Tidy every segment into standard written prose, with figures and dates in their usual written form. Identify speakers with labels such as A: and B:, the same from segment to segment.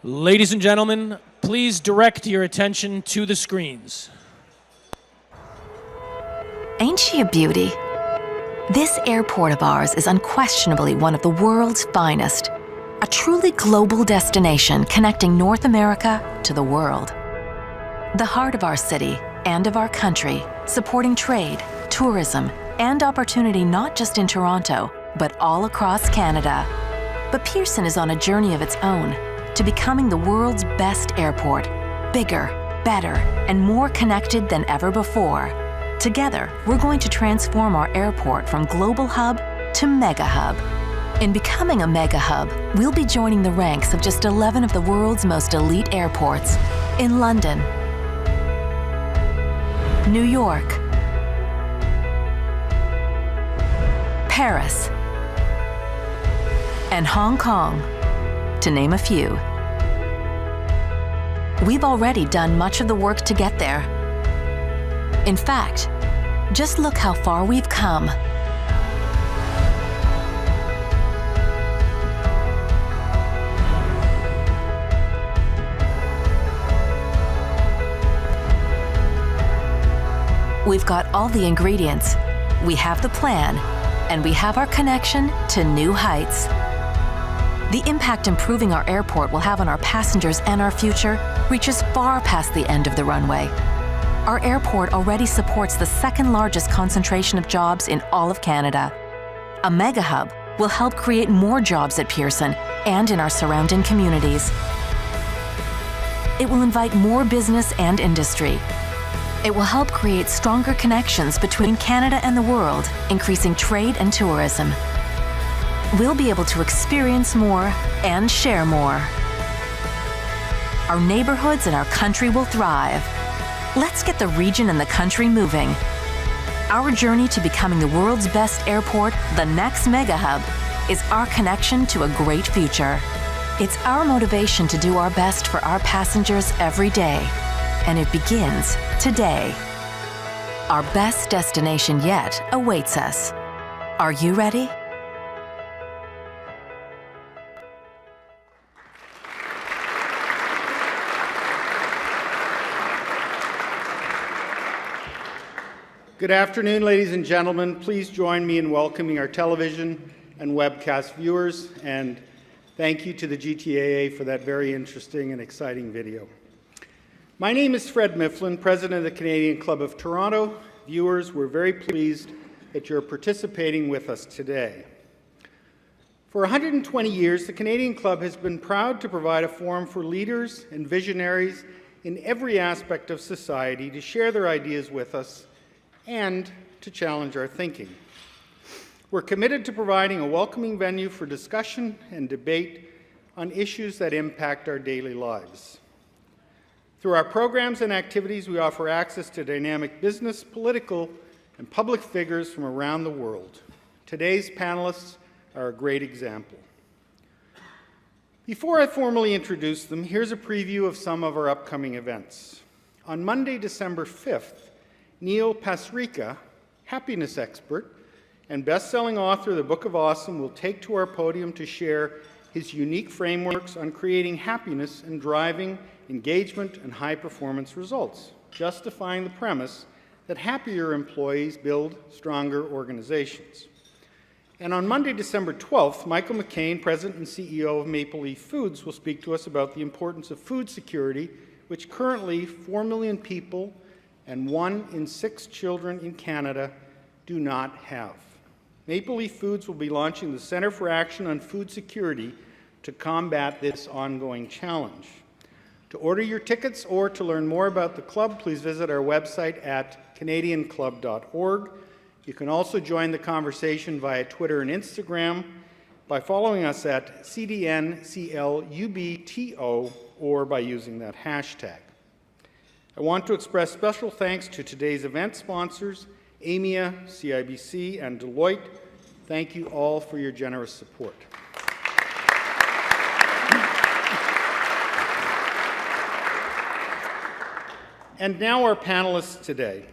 A: Ladies and gentlemen, please direct your attention to the screens.
B: Ain't she a beauty? This airport of ours is unquestionably one of the world's finest, a truly global destination connecting North America to the world. The heart of our city and of our country, supporting trade, tourism, and opportunity not just in Toronto, but all across Canada. But Pearson is on a journey of its own to becoming the world's best airport, bigger, better, and more connected than ever before. Together, we're going to transform our airport from global hub to mega hub. In becoming a mega hub, we'll be joining the ranks of just 11 of the world's most elite airports in London, New York, Paris, and Hong Kong, to name a few. We've already done much of the work to get there. In fact, just look how far we've come. We've got all the ingredients, we have the plan, and we have our connection to new heights. The impact improving our airport will have on our passengers and our future reaches far past the end of the runway. Our airport already supports the second largest concentration of jobs in all of Canada. A mega hub will help create more jobs at Pearson and in our surrounding communities. It will invite more business and industry. It will help create stronger connections between Canada and the world, increasing trade and tourism. We'll be able to experience more and share more. Our neighborhoods and our country will thrive. Let's get the region and the country moving. Our journey to becoming the world's best airport, the next mega hub, is our connection to a great future. It's our motivation to do our best for our passengers every day, and it begins today. Our best destination yet awaits us. Are you ready?
C: Good afternoon, ladies and gentlemen. Please join me in welcoming our television and webcast viewers, and thank you to the GTAA for that very interesting and exciting video. My name is Fred Mifflin, President of the Canadian Club of Toronto. Viewers, we're very pleased that you're participating with us today. For 120 years, the Canadian Club has been proud to provide a forum for leaders and visionaries in every aspect of society to share their ideas with us and to challenge our thinking. We're committed to providing a welcoming venue for discussion and debate on issues that impact our daily lives. Through our programs and activities, we offer access to dynamic business, political, and public figures from around the world. Today's panelists are a great example. Before I formally introduce them, here's a preview of some of our upcoming events. On Monday, December 5th, Neil Pasricha, happiness expert and best-selling author of the Book of Awesome, will take to our podium to share his unique frameworks on creating happiness and driving engagement and high-performance results, justifying the premise that happier employees build stronger organizations. And on Monday, December 12th, Michael McCain, President and CEO of Maple Leaf Foods, will speak to us about the importance of food security, which currently 4 million people and 1 in 6 children in Canada do not have. Maple Leaf Foods will be launching the Centre for Action on Food Security to combat this ongoing challenge. To order your tickets or to learn more about the club, please visit our website at canadianclub.org. You can also join the conversation via Twitter and Instagram by following us at CDNCLUBTO or by using that hashtag. I want to express special thanks to today's event sponsors, AMIA, CIBC, and Deloitte. Thank you all for your generous support. And now our panelists today.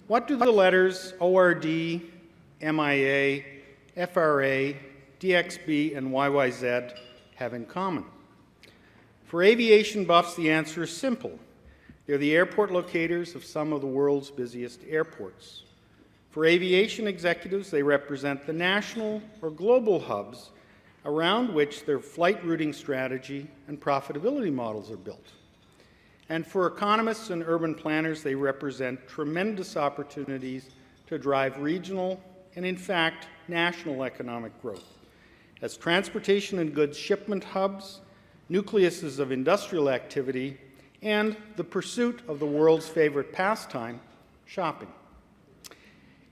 C: What do the letters ORD, MIA, FRA, DXB, and YYZ have in common? For aviation buffs, the answer is simple. They're the airport locators of some of the world's busiest airports. For aviation executives, they represent the national or global hubs around which their flight routing strategy and profitability models are built. And for economists and urban planners, they represent tremendous opportunities to drive regional and, in fact, national economic growth. As transportation and goods shipment hubs, nucleuses of industrial activity, and the pursuit of the world's favorite pastime, shopping.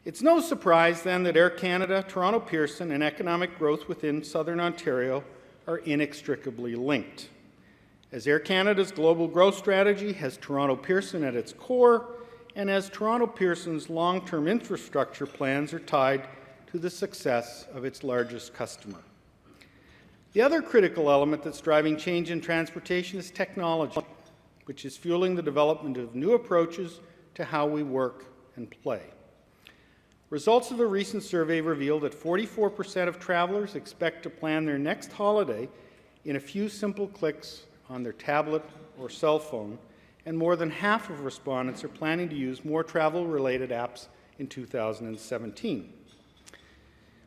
C: It's no surprise, then, that Air Canada, Toronto Pearson, and economic growth within Southern Ontario are inextricably linked. As Air Canada's global growth strategy has Toronto Pearson at its core, and as Toronto Pearson's long-term infrastructure plans are tied to the success of its largest customer. The other critical element that's driving change in transportation is technology, which is fueling the development of new approaches to how we work and play. Results of a recent survey reveal that 44% of travelers expect to plan their next holiday in a few simple clicks on their tablet or cell phone, and more than half of respondents are planning to use more travel-related apps in 2017.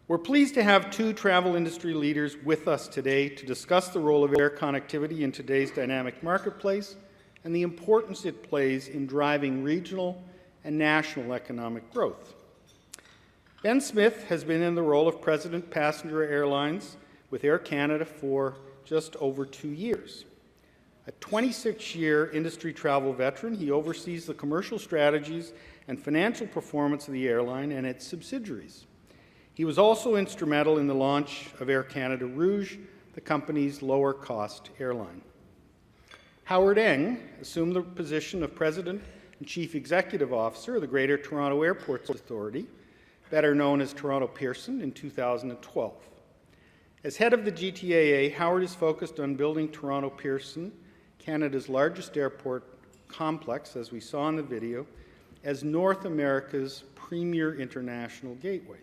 C: We're pleased to have two travel industry leaders with us today to discuss the role of air connectivity in today's dynamic marketplace and the importance it plays in driving regional and national economic growth. Ben Smith has been in the role of President Passenger Airlines with Air Canada for just over 2 years. A 26-year industry travel veteran, he oversees the commercial strategies and financial performance of the airline and its subsidiaries. He was also instrumental in the launch of Air Canada Rouge, the company's lower-cost airline. Howard Eng assumed the position of President and Chief Executive Officer of the Greater Toronto Airports Authority, better known as Toronto Pearson, in 2012. As head of the GTAA, Howard is focused on building Toronto Pearson, Canada's largest airport complex, as we saw in the video, as North America's premier international gateway.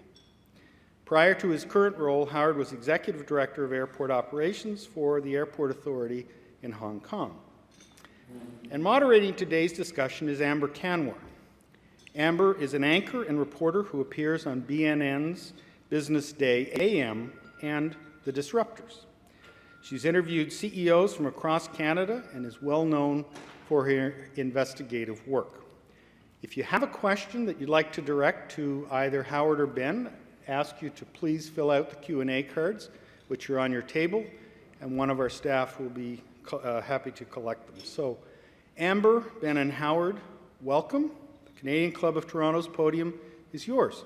C: Prior to his current role, Howard was Executive Director of Airport Operations for the Airport Authority in Hong Kong. And moderating today's discussion is Amber Kanwar. Amber is an anchor and reporter who appears on BNN's Business Day AM and The Disruptors. She's interviewed CEOs from across Canada and is well known for her investigative work. If you have a question that you'd like to direct to either Howard or Ben, I ask you to please fill out the Q&A cards, which are on your table, and one of our staff will be happy to collect them. So, Amber, Ben, and Howard, welcome. The Canadian Club of Toronto's podium is yours.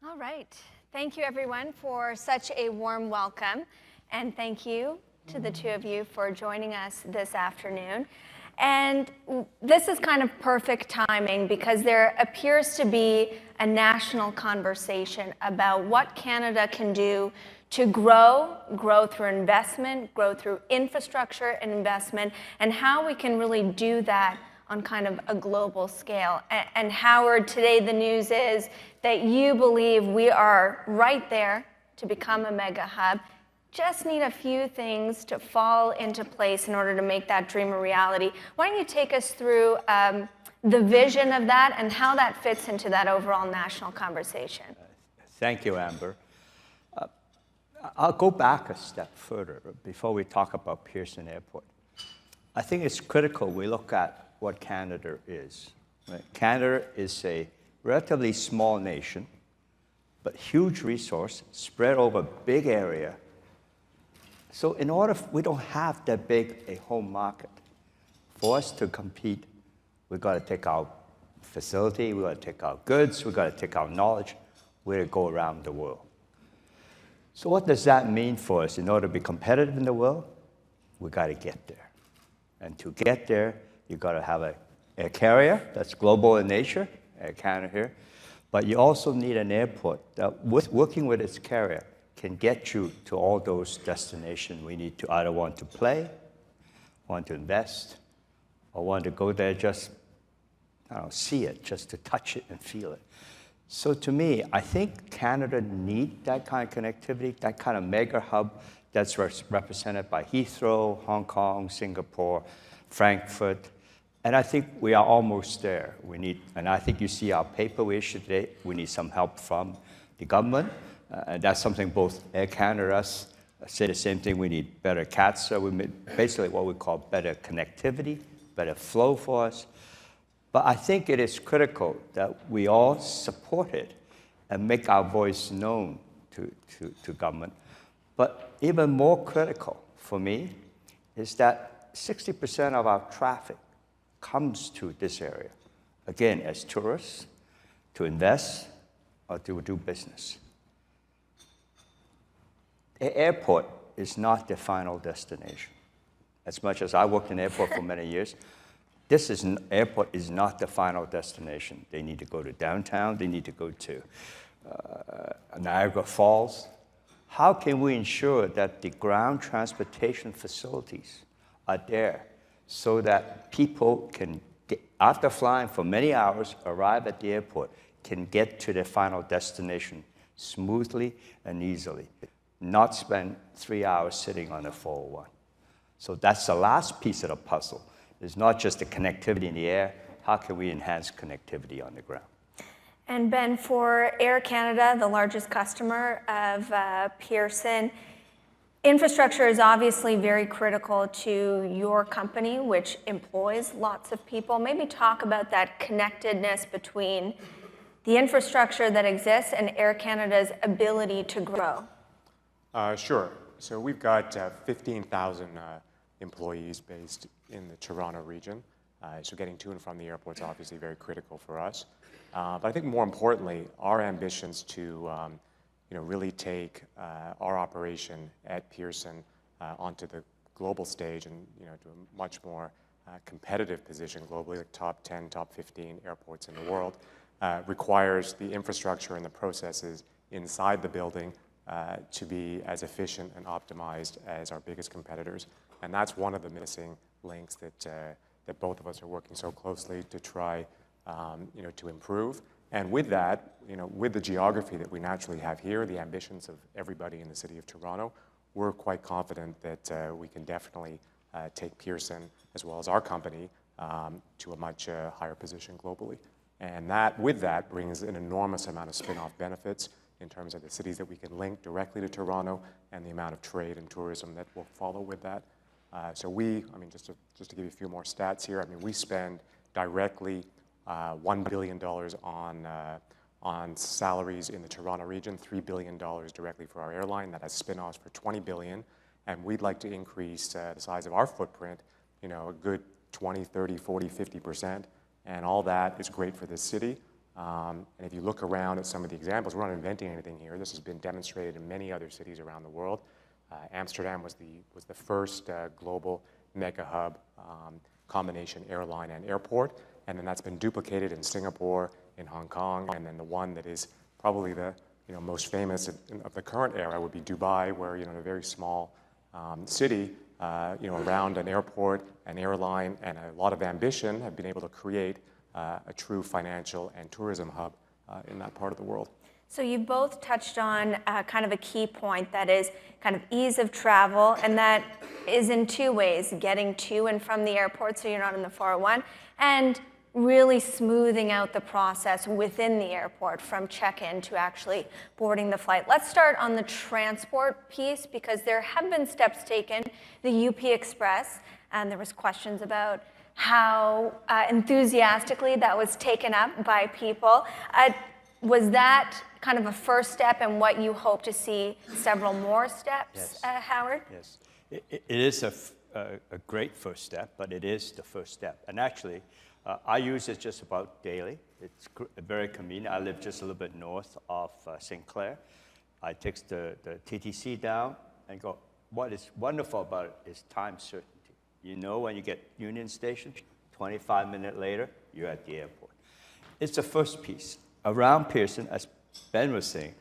D: All right. Thank you, everyone, for such a warm welcome. And thank you to the two of you for joining us this afternoon. And this is kind of perfect timing because there appears to be a national conversation about what Canada can do to grow through investment, grow through infrastructure and investment, and how we can really do that on kind of a global scale. And Howard, today the news is that you believe we are right there to become a mega hub. Just need a few things to fall into place in order to make that dream a reality. Why don't you take us through the vision of that and how that fits into that overall national conversation?
E: Thank you, Amber. I'll go back a step further before we talk about Pearson Airport. I think it's critical we look at what Canada is. Right? Canada is a relatively small nation, but huge resource spread over a big area. So in order, we don't have that big a home market. For us to compete, we've got to take our facility, we've got to take our goods, we've got to take our knowledge, we're to go around the world. So what does that mean for us? In order to be competitive in the world, we've got to get there. And to get there, you've got to have a carrier that's global in nature, Air Canada here, But you also need an airport that, working with its carrier, can get you to all those destinations we need to either want to play, want to invest, or want to go there just, I don't know, see it, just to touch it and feel it. So to me, I think Canada needs that kind of connectivity, that kind of mega hub that's represented by Heathrow, Hong Kong, Singapore, Frankfurt. And I think we are almost there. And I think you see our paper we issued today, we need some help from the government. And that's something both Air Canada us say the same thing. We need better CATS. So we need basically what we call better connectivity, better flow for us. But I think it is critical that we all support it and make our voice known to government. But even more critical for me is that 60% of our traffic comes to this area, again, as tourists, to invest or to do business. The airport is not the final destination. As much as I worked in the airport for many years, airport is not the final destination. They need to go to downtown, they need to go to Niagara Falls. How can we ensure that the ground transportation facilities are there so that people can, after flying for many hours, arrive at the airport, can get to their final destination smoothly and easily, not spend 3 hours sitting on the 401. So that's the last piece of the puzzle. It's not just the connectivity in the air. How can we enhance connectivity on the ground?
D: And Ben, for Air Canada, the largest customer of Pearson, infrastructure is obviously very critical to your company, which employs lots of people. Maybe talk about that connectedness between the infrastructure that exists and Air Canada's ability to grow.
F: Sure. So we've got 15,000 employees based in the Toronto region. So getting to and from the airport is obviously very critical for us. But I think more importantly, our ambitions to really take our operation at Pearson onto the global stage and to a much more competitive position globally, like top 10, top 15 airports in the world, requires the infrastructure and the processes inside the building to be as efficient and optimized as our biggest competitors. And that's one of the missing links that both of us are working so closely to try to improve. And with that, with the geography that we naturally have here, the ambitions of everybody in the city of Toronto, we're quite confident that we can definitely take Pearson, as well as our company, to a much higher position globally. And with that brings an enormous amount of spin-off benefits in terms of the cities that we can link directly to Toronto and the amount of trade and tourism that will follow with that. So just to give you a few more stats here, we spend directly $1 billion on salaries in the Toronto region, $3 billion directly for our airline. That has spin-offs for $20 billion. And we'd like to increase the size of our footprint, a good 20, 30, 40, 50%. And all that is great for this city. And if you look around at some of the examples, we're not inventing anything here. This has been demonstrated in many other cities around the world. Amsterdam was the first global mega hub combination airline and airport. And then that's been duplicated in Singapore, in Hong Kong, and then the one that is probably the most famous of the current era would be Dubai, where in a very small city, around an airport, an airline, and a lot of ambition, have been able to create a true financial and tourism hub in that part of the world.
D: So you both touched on kind of a key point, that is kind of ease of travel, and that is in two ways: getting to and from the airport so you're not in the 401, and really smoothing out the process within the airport from check-in to actually boarding the flight. Let's start on the transport piece, because there have been steps taken. The UP Express, and there was questions about how enthusiastically that was taken up by people. Was that kind of a first step, and what you hope to see several more steps,
E: Yes.
D: Howard?
E: Yes, it is a great first step, but it is the first step. And actually, I use it just about daily. It's very convenient. I live just a little bit north of St. Clair. I take the TTC down and go. What is wonderful about it is time certainty. When you get Union Station, 25 minutes later, you're at the airport. It's the first piece. around Pearson, as Ben was saying,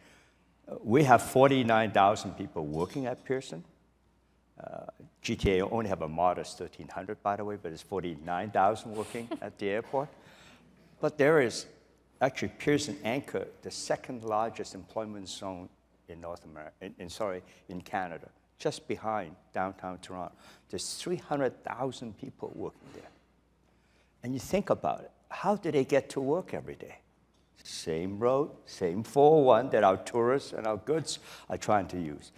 E: we have 49,000 people working at Pearson. GTAA only have a modest 1,300, by the way, but it's 49,000 working at the airport. But there is actually Pearson Anchor, the second largest employment zone in North America, in Canada, just behind downtown Toronto. There's 300,000 people working there. And you think about it, how do they get to work every day? Same road, same 401 that our tourists and our goods are trying to use.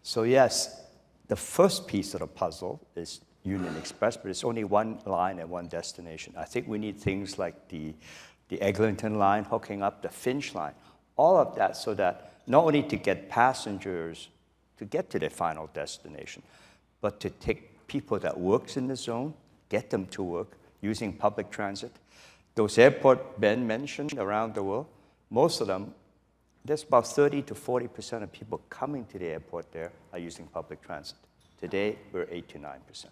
E: So yes, the first piece of the puzzle is Union Express, but it's only one line and one destination. I think we need things like the Eglinton line hooking up the Finch line, all of that so that not only to get passengers to get to their final destination, but to take people that works in the zone, get them to work using public transit. Those airports Ben mentioned around the world, most of them, there's about 30 to 40% of people coming to the airport there are using public transit. Today, we're 8 to 9%.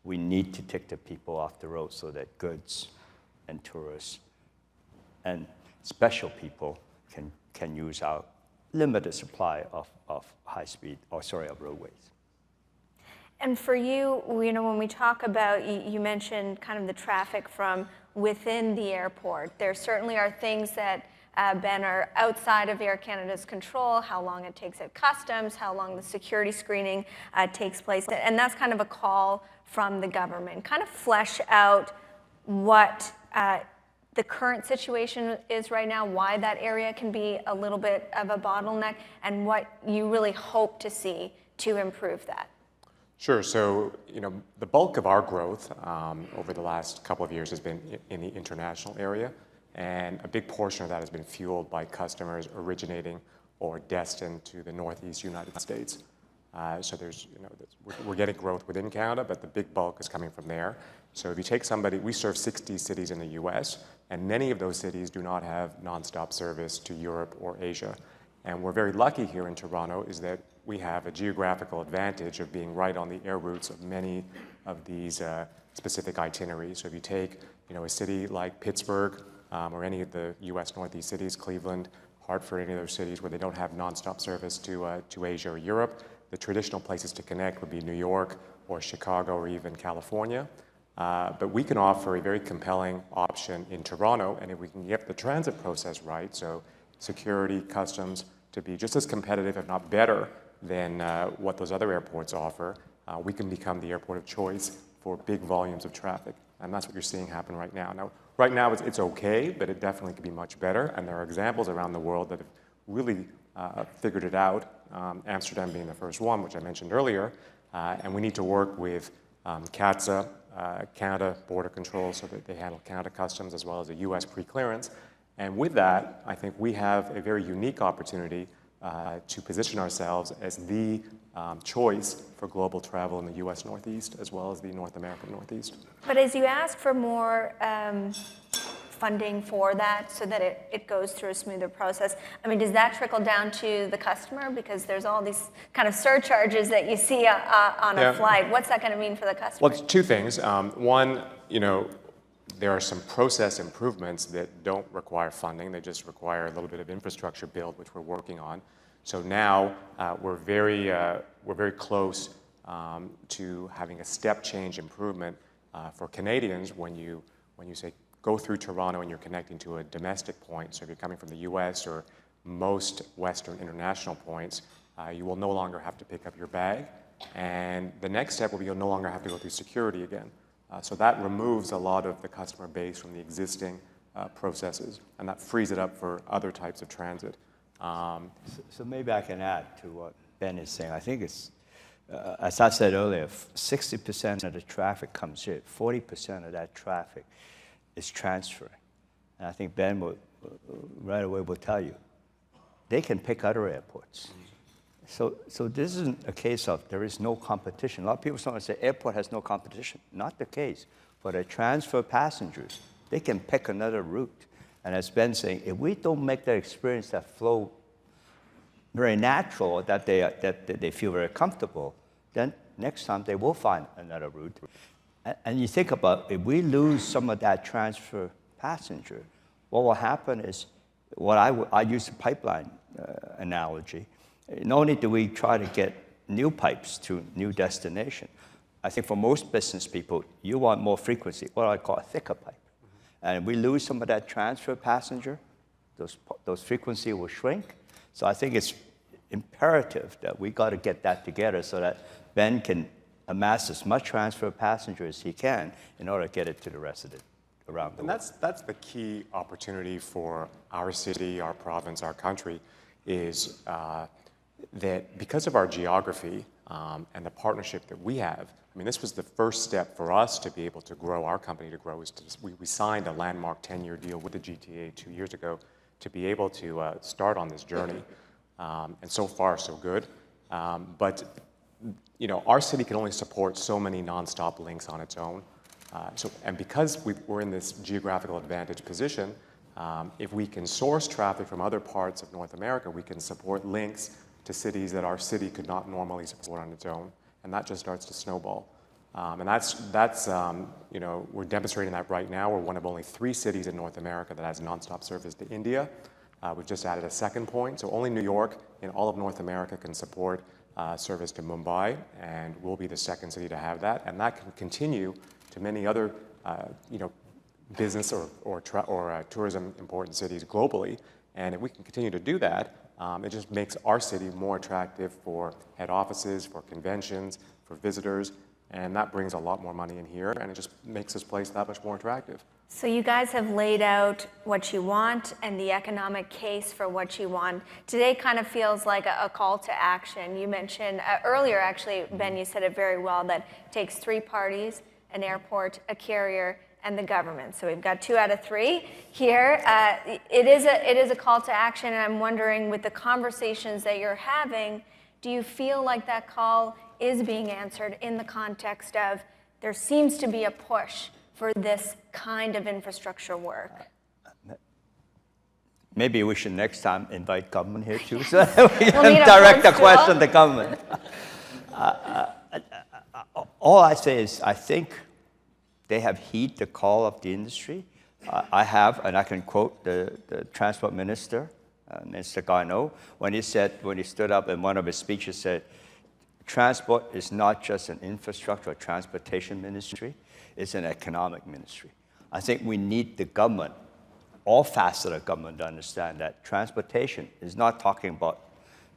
E: We need to take the people off the road so that goods and tourists and special people can use our limited supply of high-speed, of roadways.
D: And for you, when we talk about, you mentioned kind of the traffic from within the airport, there certainly are things that, Ben, are outside of Air Canada's control, how long it takes at customs, how long the security screening takes place. And that's kind of a call from the government. Kind of flesh out what the current situation is right now, why that area can be a little bit of a bottleneck, and what you really hope to see to improve that.
F: Sure. So, the bulk of our growth over the last couple of years has been in the international area, and a big portion of that has been fueled by customers originating or destined to the Northeast United States. So we're getting growth within Canada, but the big bulk is coming from there. So if you take somebody, we serve 60 cities in the US, and many of those cities do not have nonstop service to Europe or Asia. And we're very lucky here in Toronto is that we have a geographical advantage of being right on the air routes of many of these specific itineraries. So if you take a city like Pittsburgh or any of the US Northeast cities, Cleveland, Hartford, any of those cities where they don't have nonstop service to Asia or Europe, the traditional places to connect would be New York or Chicago or even California. But we can offer a very compelling option in Toronto, and if we can get the transit process right, so security, customs, to be just as competitive, if not better, than what those other airports offer, we can become the airport of choice for big volumes of traffic. And that's what you're seeing happen right now. Now, right now it's okay, but it definitely could be much better. And there are examples around the world that have really figured it out, Amsterdam being the first one, which I mentioned earlier. And we need to work with CATSA, Canada Border Control, so that they handle Canada Customs as well as the US pre-clearance. And with that, I think we have a very unique opportunity to position ourselves as the choice for global travel in the US Northeast as well as the North American Northeast.
D: But as you ask for more funding for that so that it goes through a smoother process, does that trickle down to the customer? Because there's all these kind of surcharges that you see on a flight. What's that going to mean for the customer?
F: Well, two things. One, there are some process improvements that don't require funding. They just require a little bit of infrastructure build, which we're working on. So now we're very close to having a step change improvement for Canadians when you say go through Toronto and you're connecting to a domestic point. So if you're coming from the U.S. or most Western international points, you will no longer have to pick up your bag. And the next step will be you'll no longer have to go through security again. So that removes a lot of the customer base from the existing processes, and that frees it up for other types of transit.
E: So maybe I can add to what Ben is saying. I think it's, as I said earlier, 60% of the traffic comes here. 40% of that traffic is transferring. And I think Ben will, right away will tell you, they can pick other airports. So this isn't a case of there is no competition. A lot of people sometimes say airport has no competition. Not the case. For the transfer passengers, they can pick another route. And as Ben's saying, if we don't make that experience, that flow, very natural, that they feel very comfortable, then next time they will find another route. And you think about, if we lose some of that transfer passenger, what will happen is I use the pipeline analogy. Not only do we try to get new pipes to new destination, I think for most business people, you want more frequency, what I call a thicker pipe. And if we lose some of that transfer passenger, those frequency will shrink. So I think it's imperative that we got to get that together so that Ben can amass as much transfer passenger as he can in order to get it to the rest of it around the world.
F: And that's the key opportunity for our city, our province, our country, is that because of our geography and the partnership that we have, I mean, this was the first step for us to be able to grow, our company to grow, is we signed a landmark 10-year deal with the GTA 2 years ago to be able to start on this journey. And so far, so good. But you know, our city can only support so many nonstop links on its own. And because we're in this geographical advantage position, if we can source traffic from other parts of North America, we can support links to cities that our city could not normally support on its own, and that just starts to snowball. And that's you know, we're demonstrating that right now. We're one of only 3 cities in North America that has nonstop service to India. We've just added a second point, so only New York in all of North America can support service to Mumbai, and we'll be the second city to have that, and that can continue to many other you know, business or tourism important cities globally. And if we can continue to do that, it just makes our city more attractive for head offices, for conventions, for visitors, and that brings a lot more money in here, and it just makes this place that much more attractive.
D: So you guys have laid out what you want and the economic case for what you want. Today kind of feels like a call to action. You mentioned earlier, actually, Ben, you said it very well, that it takes 3 parties, an airport, a carrier, and the government. So we've got 2 out of 3 here. It is a call to action, and I'm wondering, with the conversations that you're having, do you feel like that call is being answered in the context of there seems to be a push for this kind of infrastructure work?
E: Maybe we should next time invite government here too, so that we
D: We'll
E: can direct the question to government. All I say is I think they have heeded the call of the industry. I have, and I can quote the transport minister, Mr. Garneau, when he stood up in one of his speeches, said, transport is not just an infrastructure or transportation ministry, it's an economic ministry. I think we need the government, all facets of government, to understand that transportation is not talking about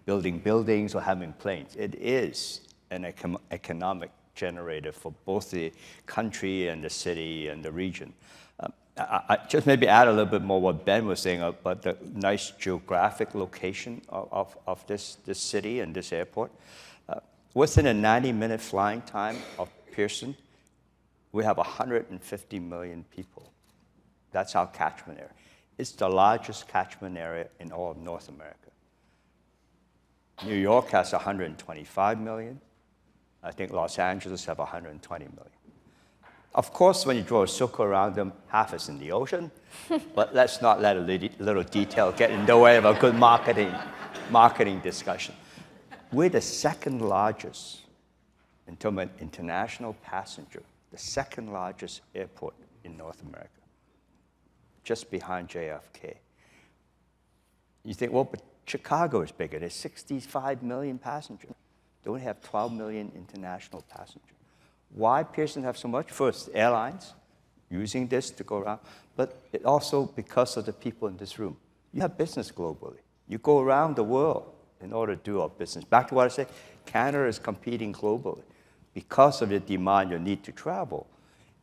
E: building buildings or having planes. It is an economic generator for both the country and the city and the region. I just maybe add a little bit more what Ben was saying about the nice geographic location of this city and this airport. Within a 90-minute flying time of Pearson, we have 150 million people. That's our catchment area. It's the largest catchment area in all of North America. New York has 125 million. I think Los Angeles have 120 million. Of course, when you draw a circle around them, half is in the ocean, but let's not let a little detail get in the way of a good marketing discussion. We're the second largest, in terms of international passenger, the second largest airport in North America, just behind JFK. You think, well, but Chicago is bigger. There's 65 million passengers. They only have 12 million international passengers. Why Pearson have so much? First, airlines using this to go around, but it also because of the people in this room. You have business globally. You go around the world in order to do our business. Back to what I said, Canada is competing globally. Because of the demand, your need to travel,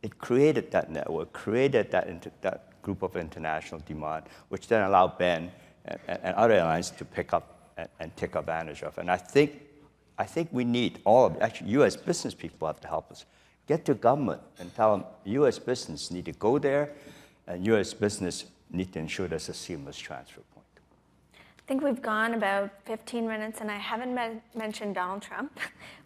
E: it created that network, created that group of international demand, which then allowed Ben and other airlines to pick up and take advantage of. And I think we need all of it. Actually, U.S. business people have to help us. Get to government and tell them U.S. business need to go there, and U.S. business need to ensure there's a seamless transfer point.
D: I think we've gone about 15 minutes, and I haven't mentioned Donald Trump,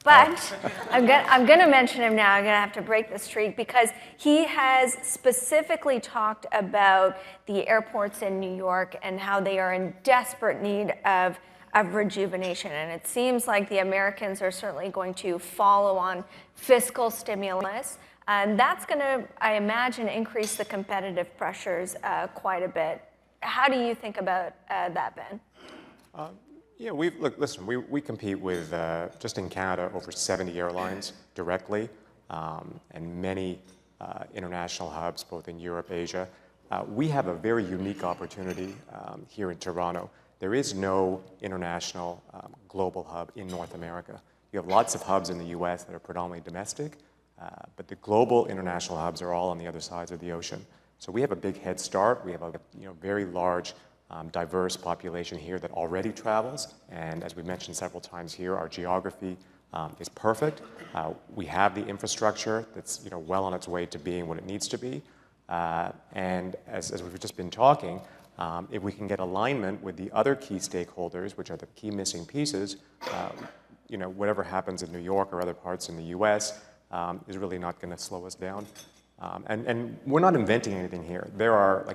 D: but I'm going to mention him now. I'm going to have to break the streak because he has specifically talked about the airports in New York and how they are in desperate need of rejuvenation. And it seems like the Americans are certainly going to follow on fiscal stimulus. And that's going to, I imagine, increase the competitive pressures quite a bit. How do you think about that, Ben?
F: Yeah, we compete with, just in Canada, over 70 airlines directly, and many international hubs, both in Europe, Asia. We have a very unique opportunity here in Toronto. There is no international global hub in North America. You have lots of hubs in the US that are predominantly domestic, but the global international hubs are all on the other sides of the ocean. So we have a big head start. We have a very large, diverse population here that already travels. And as we mentioned several times here, our geography is perfect. We have the infrastructure that's well on its way to being what it needs to be. And as we've just been talking, if we can get alignment with the other key stakeholders, which are the key missing pieces, whatever happens in New York or other parts in the US is really not going to slow us down. And we're not inventing anything here. There are,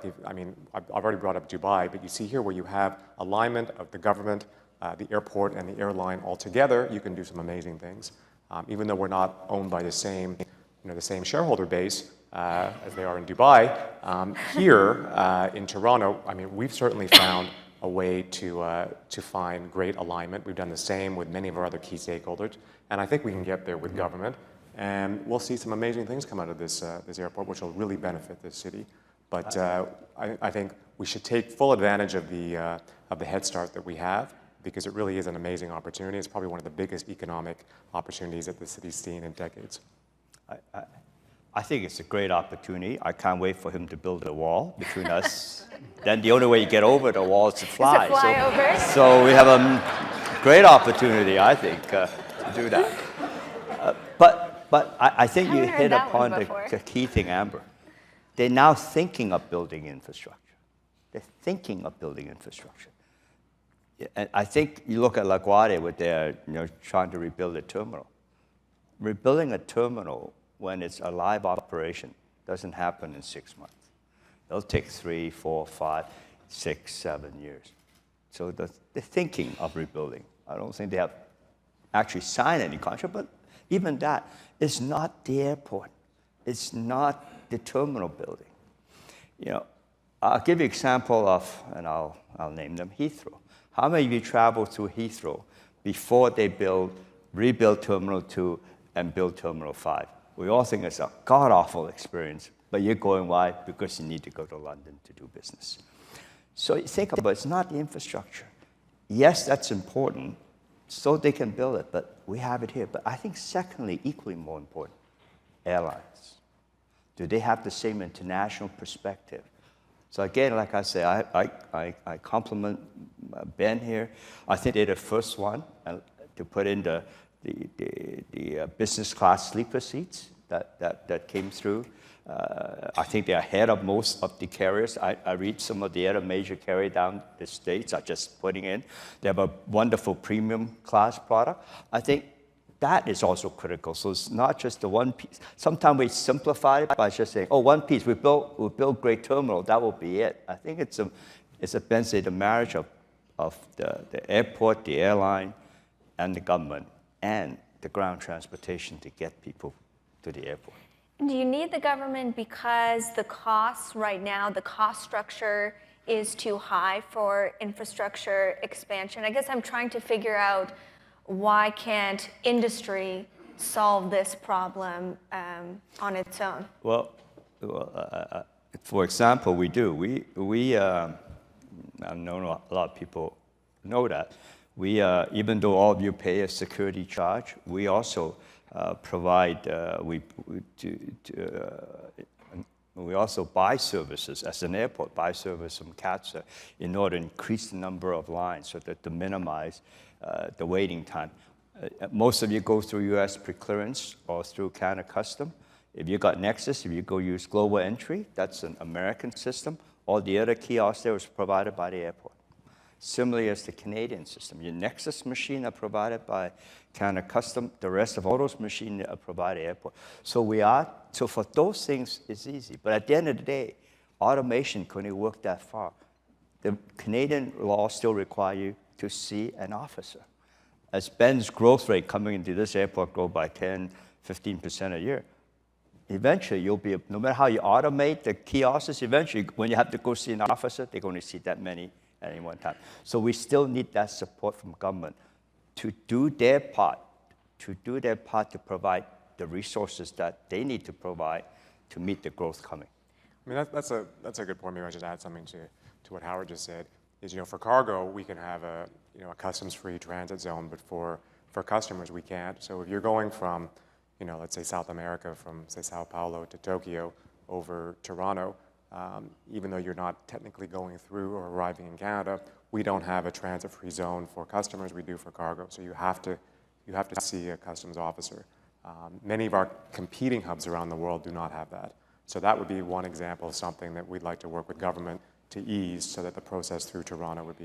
F: I've already brought up Dubai, but you see here where you have alignment of the government, the airport, and the airline all together, you can do some amazing things. Even though we're not owned by the same shareholder base as they are in Dubai, here in Toronto, we've certainly found a way to find great alignment. We've done the same with many of our other key stakeholders, and I think we can get there with government. And we'll see some amazing things come out of this airport, which will really benefit this city. But I think we should take full advantage of the head start that we have, because it really is an amazing opportunity. It's probably one of the biggest economic opportunities that the city's seen in decades.
E: I think it's a great opportunity. I can't wait for him to build a wall between us. Then the only way you get over the wall is to fly.
D: Is to fly over?
E: So we have a great opportunity, I think, to do that. But I think you hit upon the key thing, Amber. They're now thinking of building infrastructure. They're thinking of building infrastructure. And I think you look at LaGuardia with their, trying to rebuild a terminal. Rebuilding a terminal when it's a live operation doesn't happen in 6 months. It'll take 3, 4, 5, 6, 7 years. So they're thinking of rebuilding. I don't think they have actually signed any contract, but even that is not the airport. It's not the terminal building. I'll give you an example of, and I'll name them, Heathrow. How many of you travel through Heathrow before they rebuild Terminal 2 and build Terminal 5? We all think it's a god-awful experience, but you're going why? Because you need to go to London to do business. So you think about it, it's not the infrastructure. Yes, that's important, so they can build it, but we have it here. But I think secondly, equally more important, airlines. Do they have the same international perspective? So again, like I say, I compliment Ben here. I think they're the first one to put in the business class sleeper seats that came through. I think they're ahead of most of the carriers. I read some of the other major carriers down the States are just putting in. They have a wonderful premium class product. I think that is also critical. So it's not just the one piece. Sometimes we simplify it by just saying, one piece, we'll build great terminal, that will be it. I think it's the marriage of the airport, the airline, and the government, and the ground transportation to get people to the airport.
D: Do you need the government because the costs right now, the cost structure is too high for infrastructure expansion? I guess I'm trying to figure out why can't industry solve this problem on its own?
E: Well, for example, we do. I know a lot of people know that. We, even though all of you pay a security charge, we also provide, we also buy services as an airport, buy service from CATSA in order to increase the number of lines so that to minimize the waiting time. Most of you go through U.S. preclearance or through Canada Custom. If you got Nexus, if you go use Global Entry, that's an American system. All the other kiosks there is provided by the airport. Similarly as the Canadian system. Your Nexus machine are provided by Canada Custom. The rest of all those machines are provided airport. So for those things, it's easy. But at the end of the day, automation couldn't work that far. The Canadian law still require you to see an officer. As Ben's growth rate coming into this airport grow by 10, 15% a year, eventually you'll be, no matter how you automate the kiosks, eventually when you have to go see an officer, they're going to see that many at any one time. So we still need that support from government to do their part, to provide the resources that they need to provide to meet the growth coming.
F: I mean, that's a good point. Maybe I should add something to what Howard just said. Is, for cargo, we can have a customs-free transit zone, but for customers, we can't. So if you're going from, let's say South America, from say Sao Paulo to Tokyo over Toronto, even though you're not technically going through or arriving in Canada, we don't have a transit-free zone for customers. We do for cargo. So you have to see a customs officer. Many of our competing hubs around the world do not have that. So that would be one example of something that we'd like to work with government to ease so that the process through Toronto would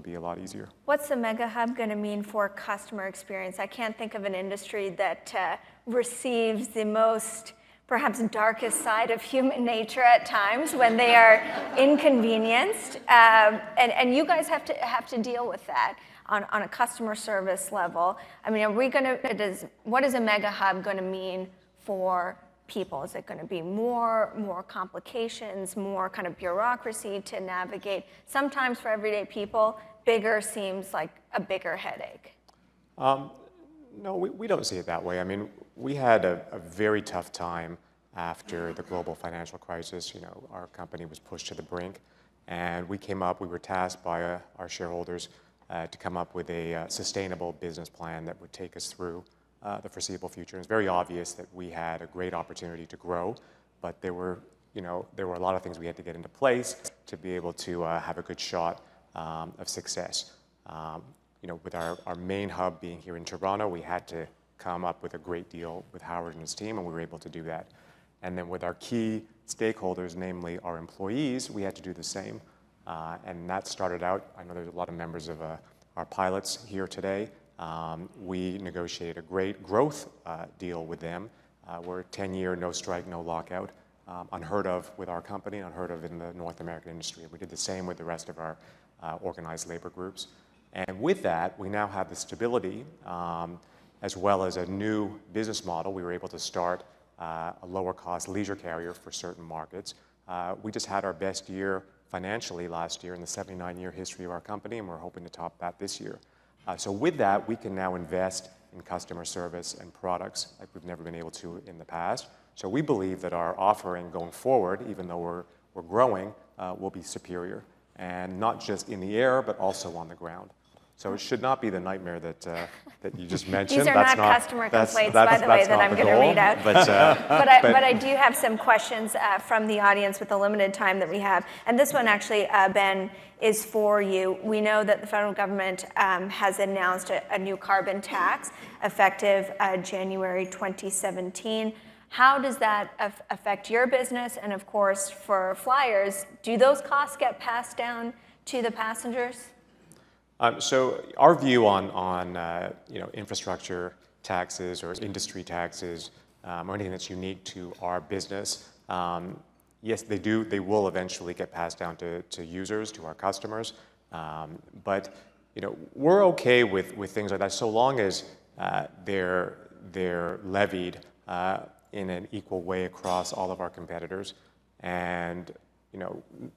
F: be a lot easier.
D: What's the mega hub going to mean for customer experience? I can't think of an industry that receives the most, perhaps darkest side of human nature at times when they are inconvenienced, and you guys have to deal with that on a customer service level. I mean, what is a mega hub going to mean for people? Is it going to be more complications, more kind of bureaucracy to navigate? Sometimes for everyday people, bigger seems like a bigger headache.
F: No, we don't see it that way. I mean, we had a very tough time after the global financial crisis. Our company was pushed to the brink, and we were tasked by our shareholders to come up with a sustainable business plan that would take us through the foreseeable future. It's very obvious that we had a great opportunity to grow, but there were a lot of things we had to get into place to be able to have a good shot of success. With our main hub being here in Toronto, we had to come up with a great deal with Howard and his team, and we were able to do that. And then with our key stakeholders, namely our employees, we had to do the same. And that started out, I know there's a lot of members of our pilots here today. We negotiated a great growth deal with them. We're 10-year, no strike, no lockout. Unheard of with our company, unheard of in the North American industry. We did the same with the rest of our organized labor groups. And with that, we now have the stability as well as a new business model. We were able to start a lower cost leisure carrier for certain markets. We just had our best year financially last year in the 79-year history of our company, and we're hoping to top that this year. So with that, we can now invest in customer service and products like we've never been able to in the past. So we believe that our offering going forward, even though we're growing, will be superior, and not just in the air, but also on the ground. So it should not be the nightmare that you just mentioned.
D: These are not customer complaints, by the way, that I'm going to read out. But I do have some questions from the audience with the limited time that we have. And this one actually, Ben, is for you. We know that the federal government has announced a new carbon tax effective January 2017. How does that affect your business? And of course, for flyers, do those costs get passed down to the passengers?
F: So our view on infrastructure taxes or industry taxes or anything that's unique to our business, yes, they do. They will eventually get passed down to users, to our customers. But we're okay with things like that so long as they're levied in an equal way across all of our competitors. And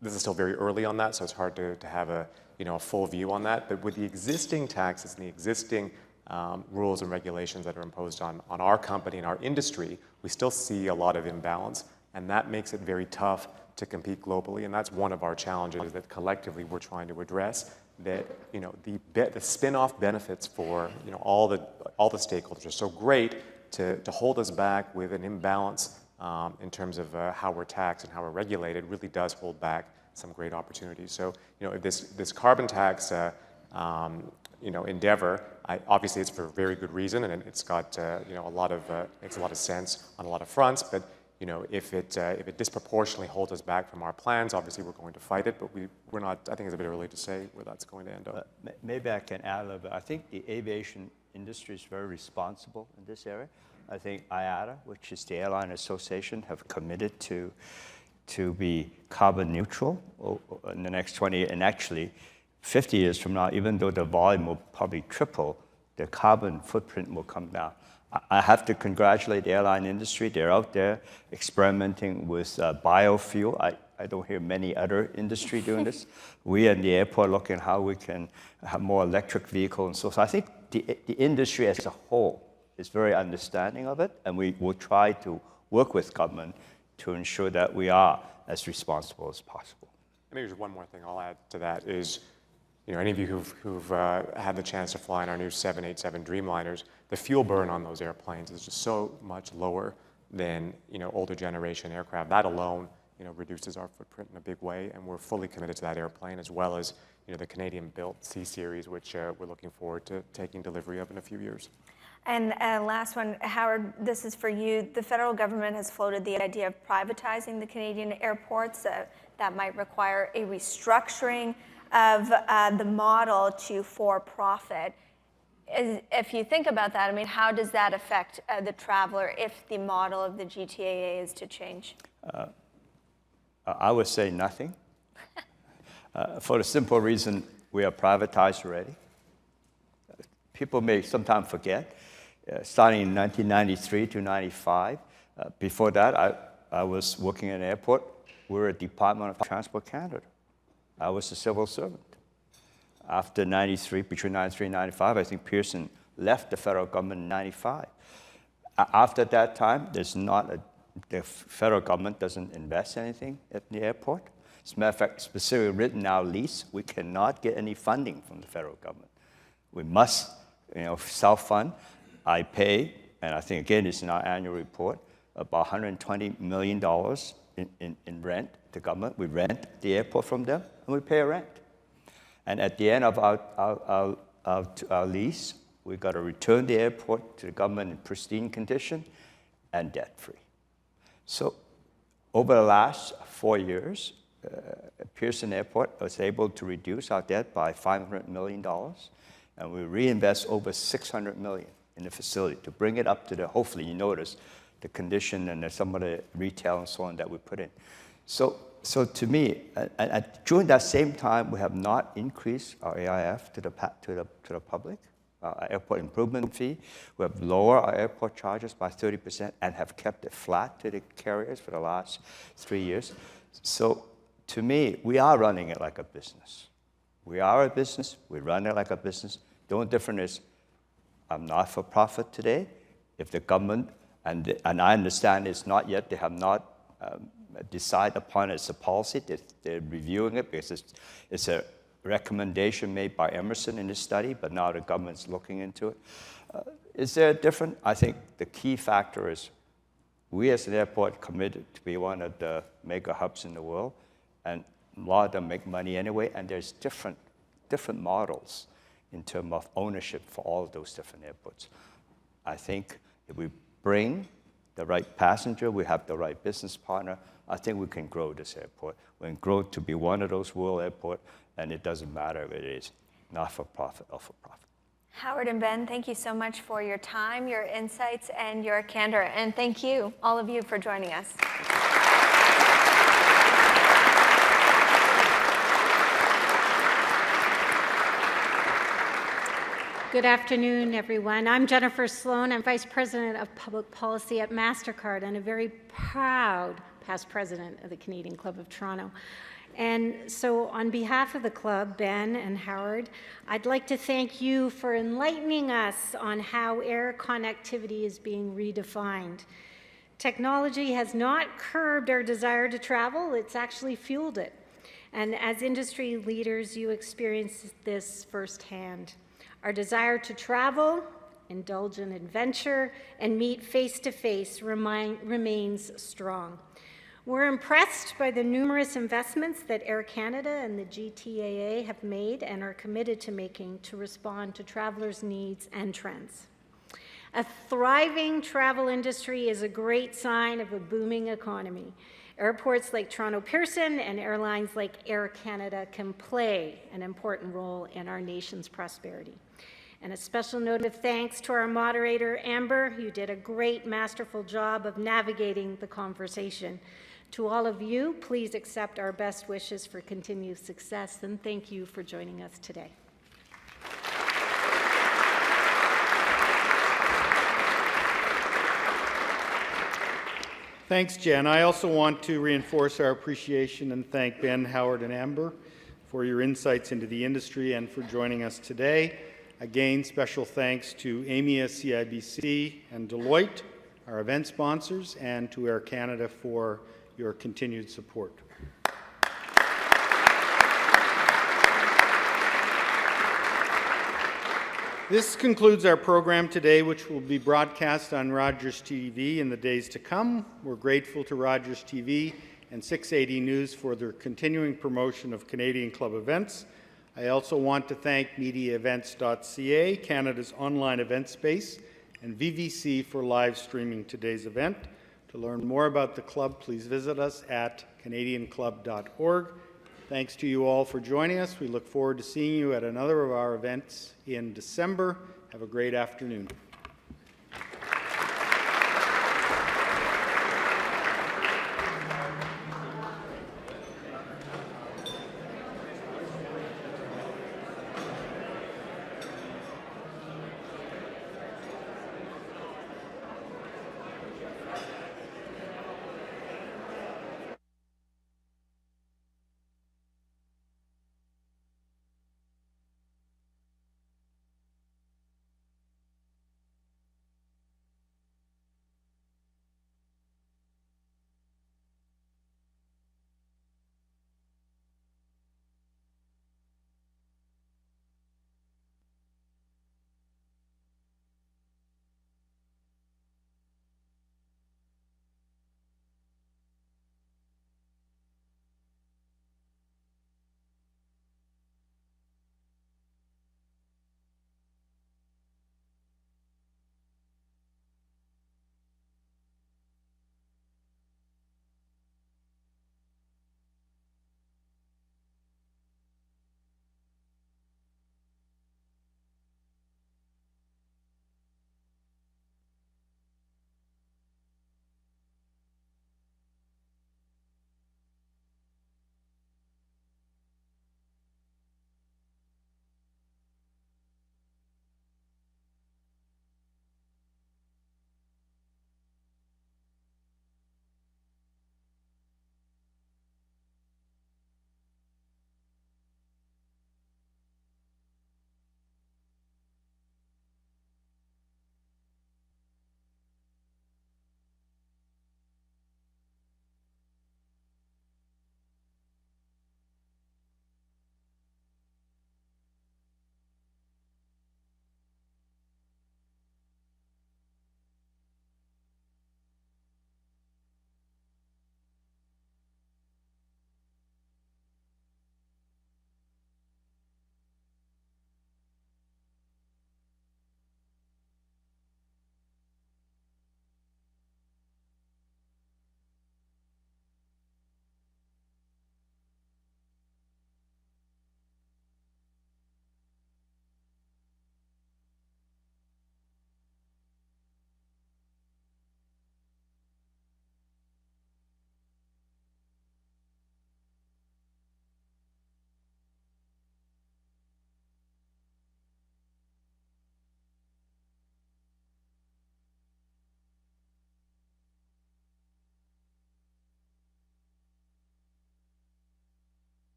F: this is still very early on that, so it's hard to have a full view on that. But with the existing taxes and the existing rules and regulations that are imposed on our company and our industry, we still see a lot of imbalance, and that makes it very tough to compete globally. And that's one of our challenges that collectively we're trying to address. That the spin-off benefits for all the stakeholders are so great to hold us back with an imbalance in terms of how we're taxed and how we're regulated really does hold back some great opportunities. So, if this carbon tax, endeavor, obviously it's for a very good reason, and it's got makes a lot of sense on a lot of fronts. But if it disproportionately holds us back from our plans, obviously we're going to fight it. But we're not. I think it's a bit early to say where that's going to end up.
E: Maybe I can add a little bit. I think the aviation industry is very responsible in this area. I think IATA, which is the Airline Association, have committed to be carbon neutral in the next 20 years. And actually, 50 years from now, even though the volume will probably triple, the carbon footprint will come down. I have to congratulate the airline industry. They're out there experimenting with biofuel. I don't hear many other industry doing this. We at the airport looking at how we can have more electric vehicles and so I think the industry as a whole is very understanding of it, and we will try to work with government to ensure that we are as responsible as possible.
F: Maybe just one more thing I'll add to that is, any of you who've had the chance to fly in our new 787 Dreamliners, the fuel burn on those airplanes is just so much lower than older generation aircraft. That alone, reduces our footprint in a big way, and we're fully committed to that airplane, as well as the Canadian-built C-Series, which we're looking forward to taking delivery of in a few years.
D: And last one, Howard, this is for you. The federal government has floated the idea of privatizing the Canadian airports. That might require a restructuring of the model to for-profit. If you think about that, I mean, how does that affect the traveler if the model of the GTAA is to change?
E: I would say nothing. For the simple reason we are privatized already. People may sometimes forget, starting in 1993 to 95, before that I was working in an airport. We were a Department of Transport Canada. I was a civil servant. After 93, between 93 and 95, I think Pearson left the federal government in 95. After that time, the federal government doesn't invest anything at the airport. As a matter of fact, specifically written in our lease, we cannot get any funding from the federal government. We must, self-fund. I pay, and I think again it's in our annual report, about $120 million in rent to government. We rent the airport from them, and we pay a rent. And at the end of our lease, we got to return the airport to the government in pristine condition and debt-free. So over the last 4 years, Pearson Airport was able to reduce our debt by $500 million, and we reinvest over $600 million in the facility to bring it up to hopefully you notice, the condition and some of the retail and so on that we put in. So to me, during that same time, we have not increased our AIF to the public, our airport improvement fee. We have lowered our airport charges by 30% and have kept it flat to the carriers for the last 3 years. So to me, we are running it like a business. We are a business. We run it like a business. The only difference is I'm not for profit today. If the government, and I understand it's not yet, they have not decided upon it as a policy. They're reviewing it because it's a recommendation made by Emerson in this study, but now the government's looking into it. Is there a difference? I think the key factor is we as an airport committed to be one of the mega hubs in the world, and a lot of them make money anyway, and there's different models in terms of ownership for all of those different airports. I think if we bring the right passenger, we have the right business partner, I think we can grow this airport. We can grow to be one of those world airports, and it doesn't matter if it is not-for-profit or for-profit.
D: Howard and Ben, thank you so much for your time, your insights, and your candor. And thank you, all of you, for joining us.
G: Good afternoon, everyone. I'm Jennifer Sloan. I'm Vice President of Public Policy at MasterCard and a very proud past president of the Canadian Club of Toronto. And so on behalf of the club, Ben and Howard, I'd like to thank you for enlightening us on how air connectivity is being redefined. Technology has not curbed our desire to travel, it's actually fueled it. And as industry leaders, you experience this firsthand. Our desire to travel, indulge in adventure, and meet face-to-face remains strong. We're impressed by the numerous investments that Air Canada and the GTAA have made and are committed to making to respond to travelers' needs and trends. A thriving travel industry is a great sign of a booming economy. Airports like Toronto Pearson and airlines like Air Canada can play an important role in our nation's prosperity. And a special note of thanks to our moderator, Amber, who did a great, masterful job of navigating the conversation. To all of you, please accept our best wishes for continued success, and thank you for joining us today.
C: Thanks, Jen. I also want to reinforce our appreciation and thank Ben, Howard, and Amber for your insights into the industry and for joining us today. Again, special thanks to AMIA, CIBC, and Deloitte, our event sponsors, and to Air Canada for your continued support. This concludes our program today, which will be broadcast on Rogers TV in the days to come. We're grateful to Rogers TV and 680 News for their continuing promotion of Canadian Club events. I also want to thank mediaevents.ca, Canada's online event space, and VVC for live streaming today's event. To learn more about the club, please visit us at canadianclub.org. Thanks to you all for joining us. We look forward to seeing you at another of our events in December. Have a great afternoon.